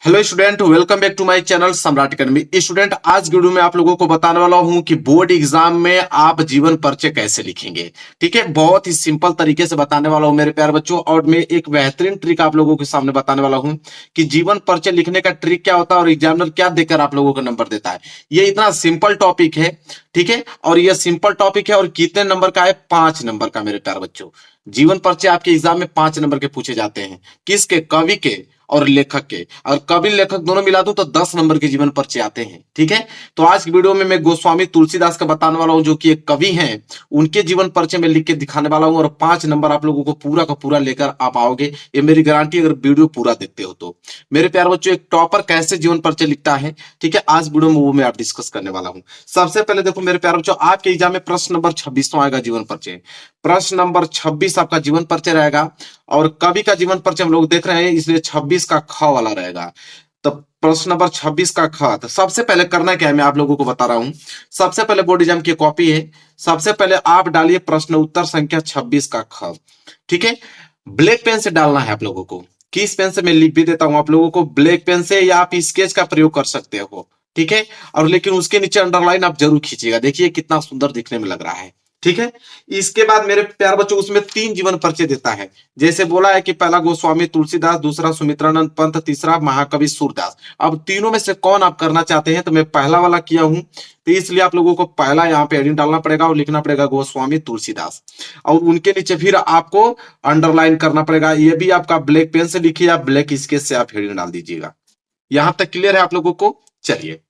Hello student, welcome back to my channel Samrat academy. Student, आज video में आप लोगों को बताने वाला हूं कि बोर्ड एग्जाम में आप जीवन परिचय कैसे लिखेंगे। ठीक है, बहुत ही सिंपल तरीके से बताने वाला हूं मेरे प्यारे बच्चों। और मैं एक बेहतरीन ट्रिक आप लोगों के सामने बताने वाला हूं कि जीवन परिचय लिखने का ट्रिक क्या होता है और एग्जामिनर क्या देकर आप लोगों को नंबर देता है। ये इतना सिंपल टॉपिक है, ठीक है, और ये सिंपल टॉपिक है और कितने नंबर का है? 5 नंबर का मेरे प्यारे बच्चों। जीवन परिचय आपके एग्जाम में 5 नंबर के पूछे जाते हैं। किसके? कवि के और लेखक के। और कवि लेखक दोनों मिला दूं तो 10 नंबर के जीवन परिचय आते हैं। ठीक है, तो आज की वीडियो में मैं गोस्वामी तुलसीदास का बताने वाला हूं, जो कि एक कवि हैं। उनके जीवन परिचय में लिख के दिखाने वाला हूं और 5 नंबर आप लोगों को पूरा का पूरा लेकर आप आओगे, ये मेरी गारंटी, अगर वीडियो पूरा देखते हो तो। मेरे प्यारे बच्चों, एक टॉपर कैसे जीवन परिचय लिखता है, ठीक है, आज वीडियो में वो मैं आप डिस्कस करने वाला हूं। सबसे पहले देखो मेरे प्यारे बच्चों, आपके एग्जाम में प्रश्न नंबर 26 आएगा जीवन परिचय। प्रश्न नंबर 26 आपका जीवन परिचय रहेगा। और कवि का जीवन परिचय हम लोग देख रहे हैं, इसलिए 26 का ख वाला रहेगा। तो प्रश्न नंबर 26 का ख। तो सबसे पहले करना क्या है, मैं आप लोगों को बता रहा हूं। सबसे पहले बोर्ड एग्जाम की कॉपी है, सबसे पहले आप डालिए प्रश्न उत्तर संख्या 26 का ख। ठीक है, ब्लैक पेन से डालना है आप लोगों को। किस पेन से? मैं लिख भी देता हूं आप लोगों को, ब्लैक पेन से, या आप स्केच का प्रयोग कर सकते हो। ठीक है, और लेकिन उसके नीचे अंडरलाइन आप जरूर खींचिएगा, देखिए कितना सुंदर दिखने में लग रहा है। ठीक है, इसके बाद मेरे प्यार बच्चों, उसमें 3 जीवन परिचय देता है। जैसे बोला है कि पहला गोस्वामी तुलसीदास, दूसरा सुमित्रानंद पंत, तीसरा महाकवि सूरदास। अब तीनों में से कौन आप करना चाहते हैं? तो मैं पहला वाला किया हूं, तो इसलिए आप लोगों को पहला यहाँ पे एडिंग डालना पड़ेगा और लिखना पड़ेगा गोस्वामी तुलसीदास। और उनके नीचे फिर आपको अंडरलाइन करना पड़ेगा। ये भी आपका ब्लैक पेन से लिखिए या ब्लैक स्केच से आप हेडिंग डाल दीजिएगा। यहां तक क्लियर है आप लोगों को? चलिए,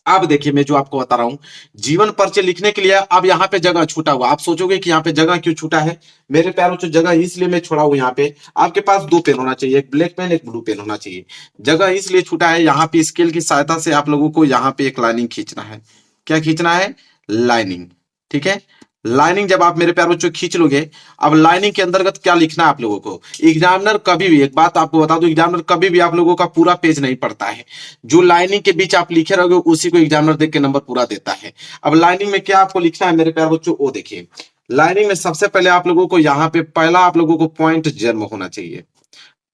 अब देखिए मैं जो आपको बता रहा हूं, जीवन परिचय लिखने के लिए अब यहाँ पे जगह छूटा हुआ। आप सोचोगे कि यहाँ पे जगह क्यों छूटा है? मेरे प्यारों से जगह इसलिए मैं छोड़ा हूं। यहाँ पे आपके पास 2 पेन होना चाहिए, एक ब्लैक पेन एक ब्लू पेन होना चाहिए। जगह इसलिए छूटा है, यहाँ पे स्केल की सहायता से आप लोगों को यहाँ पे एक लाइनिंग खींचना है। क्या खींचना है? लाइनिंग। ठीक है, लाइनिंग जब आप मेरे प्यार बच्चों खींच लोगे, अब लाइनिंग के अंतर्गत क्या लिखना है आप लोगों को? एग्जामिनर कभी भी, एक बात आपको बता दूं, एग्जामिनर कभी भी आप लोगों का पूरा पेज नहीं पढ़ता है। जो लाइनिंग के बीच आप लिखे रहोगे उसी को एग्जामिनर देख के नंबर पूरा देता है। अब लाइनिंग में क्या आपको लिखना है मेरे प्यार बच्चों, वो देखिए। लाइनिंग में सबसे पहले आप लोगों को यहाँ पे पहला आप लोगों को पॉइंट जन्म होना चाहिए।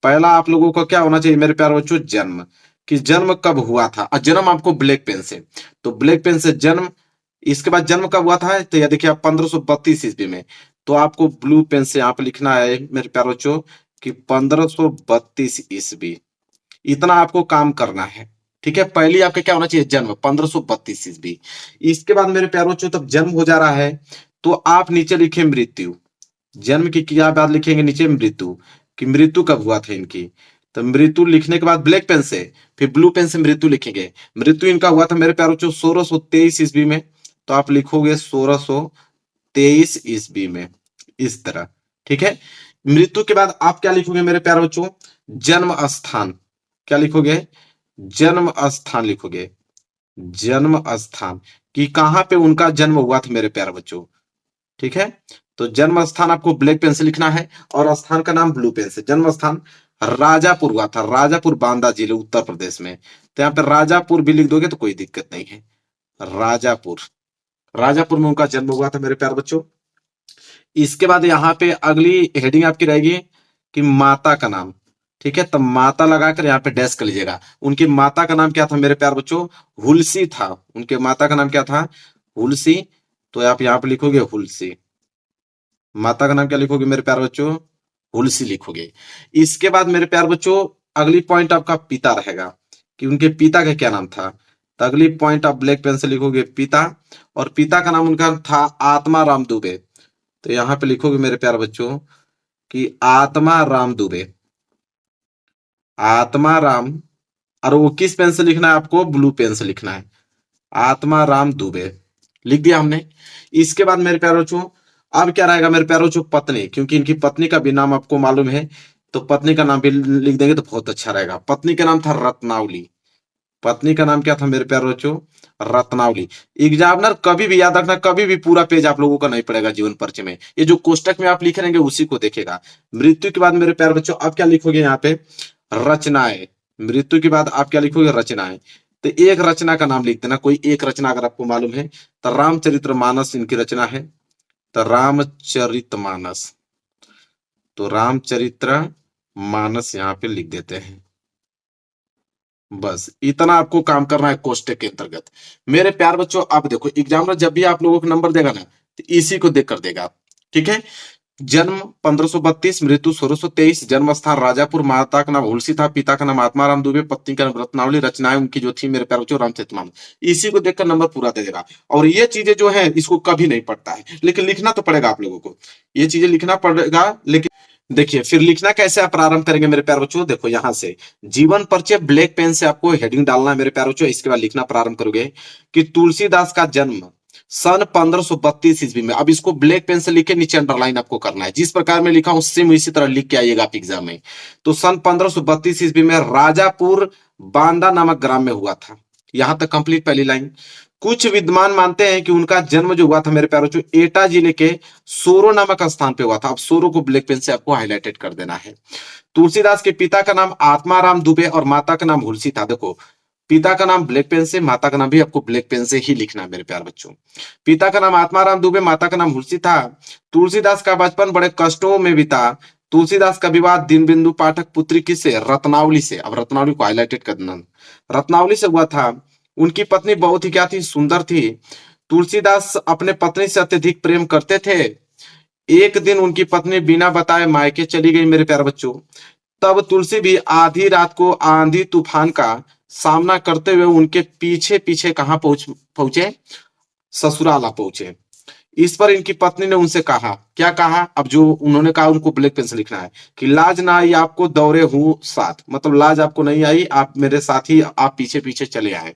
पहला आप लोगों को क्या होना चाहिए मेरे प्यार बच्चों? जन्म। कि जन्म कब हुआ था, और जन्म आपको ब्लैक पेन से, तो ब्लैक पेन से जन्म। इसके बाद जन्म कब हुआ था, तो यह देखिए आप 1532 ईस्वी में। तो आपको ब्लू पेन से यहाँ पे लिखना है मेरे प्यार बच्चों कि 1532 ईस्वी। इतना आपको काम करना है। ठीक है, पहली आपका क्या होना चाहिए? जन्म 1532 ईस्वी। इसके बाद मेरे प्यार बच्चों, तब जन्म हो जा रहा है तो आप नीचे लिखे मृत्यु। जन्म की क्या बात लिखेंगे नीचे? मृत्यु। कि मृत्यु कब हुआ था इनकी। तो मृत्यु लिखने के बाद ब्लैक पेन से, फिर ब्लू पेन से मृत्यु लिखेंगे। मृत्यु इनका हुआ था मेरे प्यारों बच्चों 1623 ईस्वी में। तो आप लिखोगे 1623 ईस्वी में, इस तरह। ठीक है, मृत्यु के बाद आप क्या लिखोगे मेरे प्यारे बच्चों? जन्म स्थान। क्या लिखोगे? जन्म स्थान लिखोगे। जन्म स्थान कि कहां पे उनका जन्म हुआ था मेरे प्यारे बच्चों। ठीक है, तो जन्म स्थान आपको ब्लैक पेन से लिखना है और स्थान का नाम ब्लू पेन से। जन्म स्थान राजापुर हुआ था, राजापुर बांदा जिले उत्तर प्रदेश में। तो यहाँ पे राजापुर भी लिख दोगे तो कोई दिक्कत नहीं है। राजापुर, राजापुर में उनका जन्म हुआ था मेरे प्यारे बच्चों। इसके बाद यहाँ पे अगली हेडिंग आपकी रहेगी कि माता का नाम। ठीक है, तब माता लगाकर यहाँ पे डैश कर लीजिएगा। उनकी माता का नाम क्या था मेरे प्यार बच्चों? हुलसी था। उनके माता का नाम क्या था? हुलसी। तो आप यहाँ पे लिखोगे हुलसी। माता का नाम क्या लिखोगे मेरे प्यार बच्चों? हुलसी लिखोगे। इसके बाद मेरे प्यार बच्चों अगली पॉइंट आपका पिता रहेगा कि उनके पिता का क्या नाम था। तो अगली पॉइंट आप ब्लैक पेन से लिखोगे पिता, और पिता का नाम उनका था आत्मा राम दुबे। तो यहाँ पे लिखोगे मेरे प्यार बच्चों कि आत्मा राम दुबे। आत्मा राम, और वो किस पेन से लिखना है आपको? ब्लू पेन से लिखना है। आत्मा राम दुबे लिख दिया हमने। इसके बाद मेरे प्यारे बच्चों अब क्या रहेगा मेरे प्यारे बच्चों? पत्नी, क्योंकि इनकी पत्नी का भी नाम आपको मालूम है, तो पत्नी का नाम भी लिख देंगे तो बहुत अच्छा रहेगा। पत्नी का नाम था रत्नावली। पत्नी का नाम क्या था मेरे प्यारे बच्चों? रत्नावली। एग्जामिनर कभी भी याद रखना, कभी भी पूरा पेज आप लोगों का नहीं पड़ेगा जीवन परिचय में, ये जो कोष्टक में आप लिख रहेंगे उसी को देखेगा। मृत्यु के बाद मेरे प्यारे बच्चों आप क्या लिखोगे यहाँ पे? रचनाएं। मृत्यु के बाद आप क्या लिखोगे? रचनाएं। तो एक रचना का नाम लिख देना, कोई एक रचना अगर आपको मालूम है। तो रामचरितमानस इनकी रचना है। तो रामचरितमानस, तो रामचरित्र मानस यहाँ पे लिख देते हैं। बस इतना आपको काम करना है कोष्टक के अंतर्गत। मेरे प्यार बच्चों, अब देखो एग्जामिनर जब भी आप लोगों को नंबर देगा ना, तो इसी को देख कर देगा। ठीक है। जन्म 1532, मृत्यु 1623, जन्म स्थान राजापुर, माता का नाम हुलसी था, पिता का नाम आत्माराम दुबे, पत्नी का नाम रत्नावली, रचनाएं उनकी जो थी मेरे प्यारे बच्चों रामचरितमानस। इसी को देखकर नंबर पूरा दे देगा। और ये चीजें जो है इसको कभी नहीं पढ़ता है, लेकिन लिखना तो पड़ेगा आप लोगों को, ये चीजें लिखना पड़ेगा। लेकिन देखिए फिर लिखना कैसे आप प्रारंभ करेंगे मेरे प्यारे बच्चों, देखो यहां से जीवन परिचय ब्लैक पेन से आपको हेडिंग डालना है मेरे प्यारे बच्चों। इसके बाद लिखना प्रारंभ करोगे कि तुलसीदास का जन्म सन 1532 ईस्वी में। अब इसको ब्लैक पेन से लिखे नीचे अंडरलाइन आपको करना है, जिस प्रकार में लिखा हूं सेम इसी तरह लिख के आइएगा आप एग्जाम में। तो सन 1532 ईस्वी में राजापुर बांदा नामक ग्राम में हुआ था। यहां तक कंप्लीट पहली लाइन। कुछ विद्वान मानते हैं कि उनका जन्म जो हुआ था मेरे प्यारे बच्चों एटा जिले के सोरो नामक स्थान पे हुआ था। अब सोरो को ब्लैक पेन से आपको हाईलाइटेड कर देना है। तुलसीदास के पिता का नाम आत्माराम दुबे और माता का नाम हुलसी था। देखो पिता का नाम ब्लैक पेन से, माता का नाम भी आपको ब्लैक पेन से ही लिखना है मेरे प्यारे बच्चों। पिता का नाम आत्माराम दुबे, माता का नाम हुलसी था। तुलसीदास का बचपन बड़े कष्टों में बीता। तुलसीदास का विवाह दीनबंधु पाठक पुत्री किससे, रत्नावली से। अब रत्नावली को हाईलाइटेड कर देना, रत्नावली से हुआ था। उनकी पत्नी बहुत ही क्या थी, सुंदर थी। तुलसीदास अपने पत्नी से अत्यधिक प्रेम करते थे। एक दिन उनकी पत्नी बिना बताए मायके चली गई मेरे प्यारे बच्चों। तब तुलसी भी आधी रात को आंधी तूफान का सामना करते हुए उनके पीछे पीछे कहां पहुंचे, ससुराल आ पहुंचे। इस पर इनकी पत्नी ने उनसे कहा, क्या कहा, अब जो उन्होंने कहा उनको ब्लैक पेन से लिखना है कि लाज ना आई आपको दौरे हूं साथ, मतलब लाज आपको नहीं आई, आप मेरे साथ ही आप पीछे पीछे चले आए।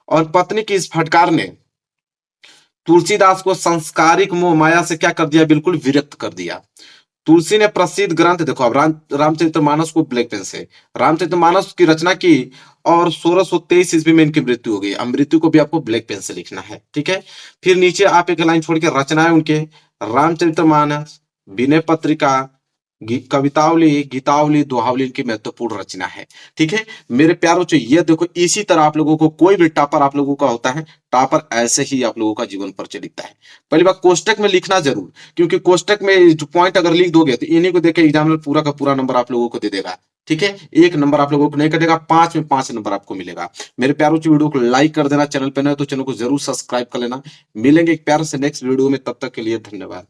और पत्नी की इस फटकार ने तुलसीदास को संस्कारिक मोह माया से क्या कर दिया, बिल्कुल विरक्त कर दिया। तुलसी ने प्रसिद्ध ग्रंथ, देखो अब रामचरितमानस को ब्लैक पेन से रामचरितमानस की रचना की और 1623 ईस्वी में इनकी मृत्यु हो गई। अब मृत्यु को भी आपको ब्लैक पेन से लिखना है। ठीक है। फिर नीचे आप एक लाइन छोड़ के रचनाएं उनके, रामचरितमानस, विनय पत्रिका, कवितावली, गीतावली, दोहावली इनकी महत्वपूर्ण रचना है। ठीक है मेरे प्यारों से, ये देखो इसी तरह आप लोगों को कोई भी टॉपर आप लोगों का होता है, टॉपर ऐसे ही आप लोगों का जीवन परिचय लिखता है। पहली बात कोष्टक में लिखना जरूर, क्योंकि कोष्टक में जो पॉइंट अगर लिख दोगे तो इन्हीं को देखे एग्जामिनर पूरा का पूरा नंबर आप लोगों को दे देगा। ठीक है, एक नंबर आप लोगों को नहीं कटेगा, 5 में 5 नंबर आपको मिलेगा। मेरे प्यारों से वीडियो को लाइक कर देना, चैनल पे नए तो चैनल को जरूर सब्सक्राइब कर लेना। मिलेंगे एक प्यार से नेक्स्ट वीडियो में, तब तक के लिए धन्यवाद।